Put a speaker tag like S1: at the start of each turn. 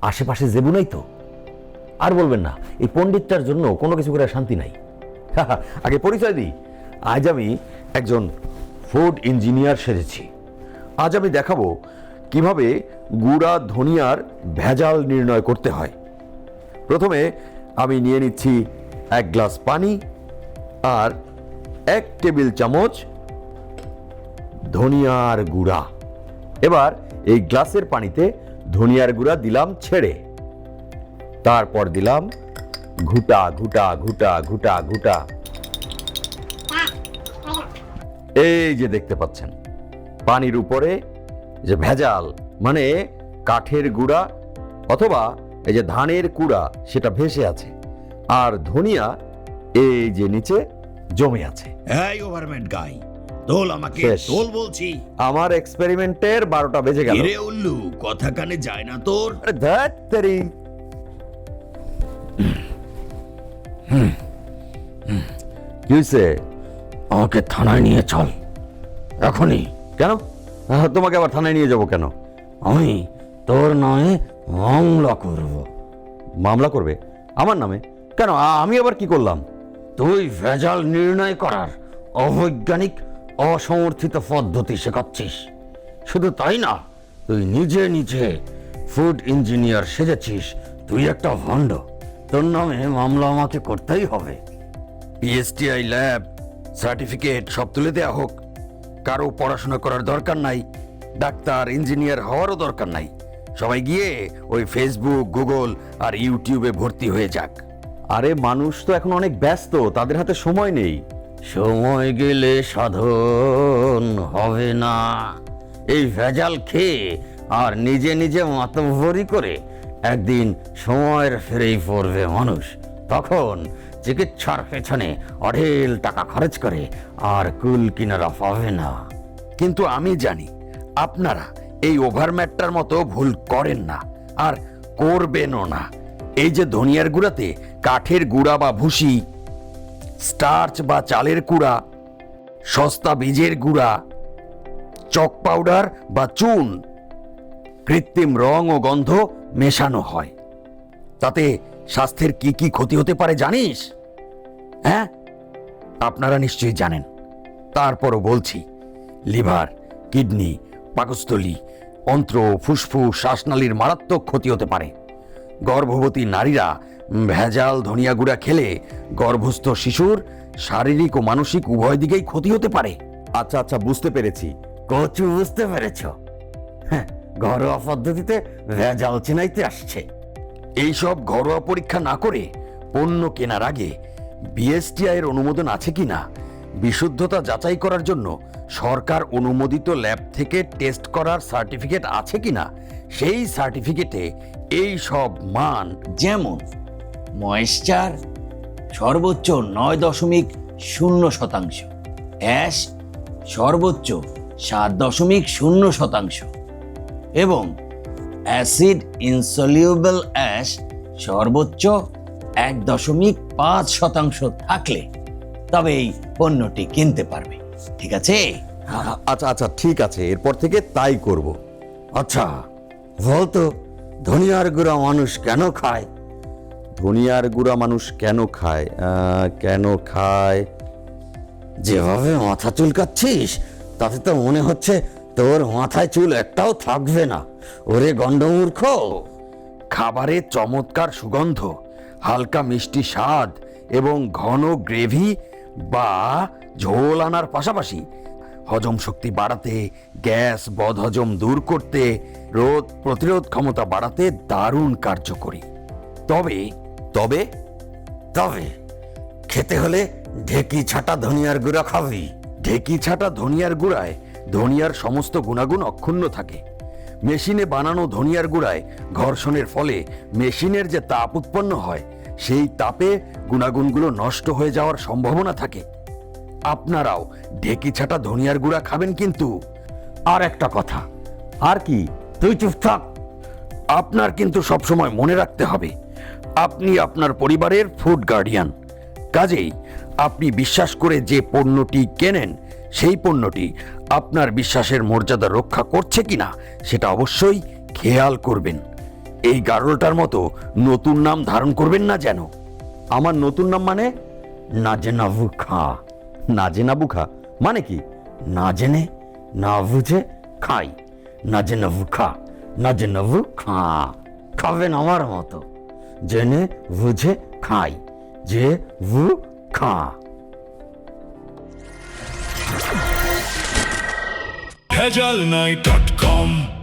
S1: আশেপাশে জেবু নাই তো? আর বলবেন না, এই পণ্ডিতটার জন্য কোনো কিছু করে শান্তি নাই। আগে পরিচয় দিই, আজ আমি একজন ফুড ইঞ্জিনিয়ার সেজেছি। আজ আমি দেখাবো কিভাবে গুঁড়া ধনিয়ার ভেজাল নির্ণয় করতে হয়। প্রথমে আমি নিয়ে নিচ্ছি 1 গ্লাস পানি আর 1 টেবিল চামচ ধনিয়ার গুঁড়া। এবার এই গ্লাসের পানিতে ধনিয়ার গুঁড়া দিলাম ছেড়ে, তারপর দিলাম ঘুটা ঘুটা ঘুটা ঘুটা ঘুটা। এই যে দেখতে পাচ্ছেন পানির উপরে যে ভেজাল মানে কাঠের গুঁড়া অথবা এই যে ধানের কুড়া সেটা ভেসে আছে, আর ধনিয়া এই যে নিচে জমে আছে।
S2: এই ওভারম্যান গাই, তোল আমাকে,
S1: শেষ।
S2: তোল বলছি।
S1: আমার এক্সপেরিমেন্টের 12টা বেজে গেল।
S2: রে উল্লু, কথা কানে যায় না তোর?
S1: আরে ধ্যাৎ তেরি। কি হয়েছে?
S3: আমাকে থানায় নিয়ে চল এখনই।
S1: কেন? তোমাকে আবার থানায় নিয়ে যাব কেন?
S3: আমি তোর নামে মামলা করব।
S1: মামলা করবে আমার নামে? কেন? আমি আবার কি করলাম?
S3: তুই ভেজাল নির্ণয় করার অবৈজ্ঞানিক অসমর্থিত পদ্ধতি শেখাচ্ছিস। শুধু তাই না, তুই নিজে নিজে ফুড ইঞ্জিনিয়ার সেজেছিস। তুই একটা ভণ্ড। তোর নামে মামলা আমাকে করতেই হবে। পিএসটিআই ল্যাব সার্টিফিকেট সব তুলে দেয়া হোক। কারো পড়াশোনা করার দরকার নাই, ডাক্তার ইঞ্জিনিয়ার হওয়ারও দরকার নাই। সবাই গিয়ে ওই ফেসবুক, গুগল আর ইউটিউবে ভর্তি হয়ে যাক।
S1: আরে মানুষ তো এখন অনেক ব্যস্ত, তাদের হাতে সময় নেই।
S3: সময় গেলে সাধন হবে না। এই ভেজাল খেয়ে আর নিজে নিজে মাতব্বরি করে একদিন সময়ের ফিরেই পড়বে মানুষ। তখন চিকিৎসার পেছনে অঢেল টাকা খরচ করে আর কুল কিনারা পাবে না।
S2: কিন্তু আমি জানি আপনারা এই ওভারম্যাটটার মতো ভুল করেন না আর করবেনও না। এই যে ধনিয়ার গুঁড়াতে কাঠের গুঁড়া বা ভুসি, স্টার্চ বা চালের গুঁড়া, সস্তা বীজের গুঁড়া, চক পাউডার বা চুন, কৃত্রিম রং ও গন্ধ মেশানো হয়। তাতে স্বাস্থ্যের কি কি ক্ষতি হতে পারে জানিস? হ্যাঁ, আপনারা নিশ্চয়ই জানেন। তারপরও বলছি, লিভার, কিডনি, পাকস্থলী, অন্ত্র, ফুসফুস, শ্বাসনালীর মারাত্মক ক্ষতি হতে পারে। গর্ভবতী নারীরা ভেজাল ধনিয়া গুঁড়া খেলে গর্ভস্থ শিশুর শারীরিক ও মানসিক উভয় দিকেই ক্ষতি হতে পারে।
S1: আচ্ছা আচ্ছা, বুঝতে পেরেছি।
S3: কচু বুঝতে পেরেছ? হ্যাঁ, ঘরোয়া পদ্ধতিতে ভেজাল চিনাইতে আসছে।
S2: এইসব ঘরোয়া পরীক্ষা না করে পণ্য কেনার আগে বিএসটিআই এর অনুমোদন আছে কিনা, বিশুদ্ধতা যাচাই করার জন্য সরকার অনুমোদিত ল্যাব থেকে টেস্ট করার সার্টিফিকেট আছে কিনা, সেই সার্টিফিকেটে এই সব মান, যেমন ময়েশ্চার সর্বোচ্চ 9.0%, অ্যাশ সর্বোচ্চ 7.0% এবং অ্যাসিড ইনসলিউবল অ্যাশ সর্বোচ্চ 1.5% থাকলে তবে এই পণ্যটি কিনতে পারবে। ঠিক আছে?
S1: আচ্ছা আচ্ছা, ঠিক আছে, এরপর থেকে তাই করব।
S3: আচ্ছা বলতো, ধনিয়ার গুঁড়া মানুষ কেন খায়?
S1: ধনিয়ার গুঁড়া মানুষ কেন খায়? কেন খায়?
S3: যেভাবে মাথা চুলকাচ্ছিস তাতে তো মনে হচ্ছে তোর মাথায় চুল একটাও থাকবে না। ওরে গন্ডমূর্খ!
S2: খাবারে চমৎকার সুগন্ধ, হালকা মিষ্টি স্বাদ এবং ঘন গ্রেভি বা ঝোল আনার পাশাপাশি হজম শক্তি বাড়াতে, গ্যাস বদহজম দূর করতে, রোগ প্রতিরোধ ক্ষমতা বাড়াতে দারুণ কার্যকরী। তবে তবে
S3: তবে খেতে হলে ঢেকি ছাটা ধনিয়ার গুঁড়া খাবি।
S2: ঢেকি ছাটা ধনিয়ার গুঁড়ায় ধনিয়ার সমস্ত গুণাগুণ অক্ষুণ্ণ থাকে। মেশিনে বানানো ধনিয়ার গুঁড়ায় ঘর্ষণের ফলে মেশিনের যে তাপ উৎপন্ন হয়, সেই তাপে গুণাগুণগুলো নষ্ট হয়ে যাওয়ার সম্ভাবনা থাকে। আপনারাও ঢেকি ছাটা ধনিয়ার গুঁড়া খাবেন, কিন্তু
S3: আর একটা কথা,
S1: আর কি?
S3: তুই চুপ থাক।
S2: আপনার কিন্তু সবসময় মনে রাখতে হবে, আপনি আপনার পরিবারের ফুড গার্ডিয়ান। কাজেই আপনি বিশ্বাস করে যে পণ্যটি কেনেন, সেই পণ্যটি আপনার বিশ্বাসের মর্যাদা রক্ষা করছে কিনা সেটা অবশ্যই খেয়াল করবেন। এই গারলটার মতো নতুন নাম ধারণ করবেন না যেন।
S1: আমার নতুন নাম মানে?
S3: নাজেনাবু খা।
S1: নাজেনাবু খা মানে কি?
S3: না জেনে না বুঝে খাই। নাজেনাবু খা, নাজেনাবু খা। খাবেন আমার মতো, জেনে বুঝে খাই, যে ভু খা।
S4: ভেজাল নাই .com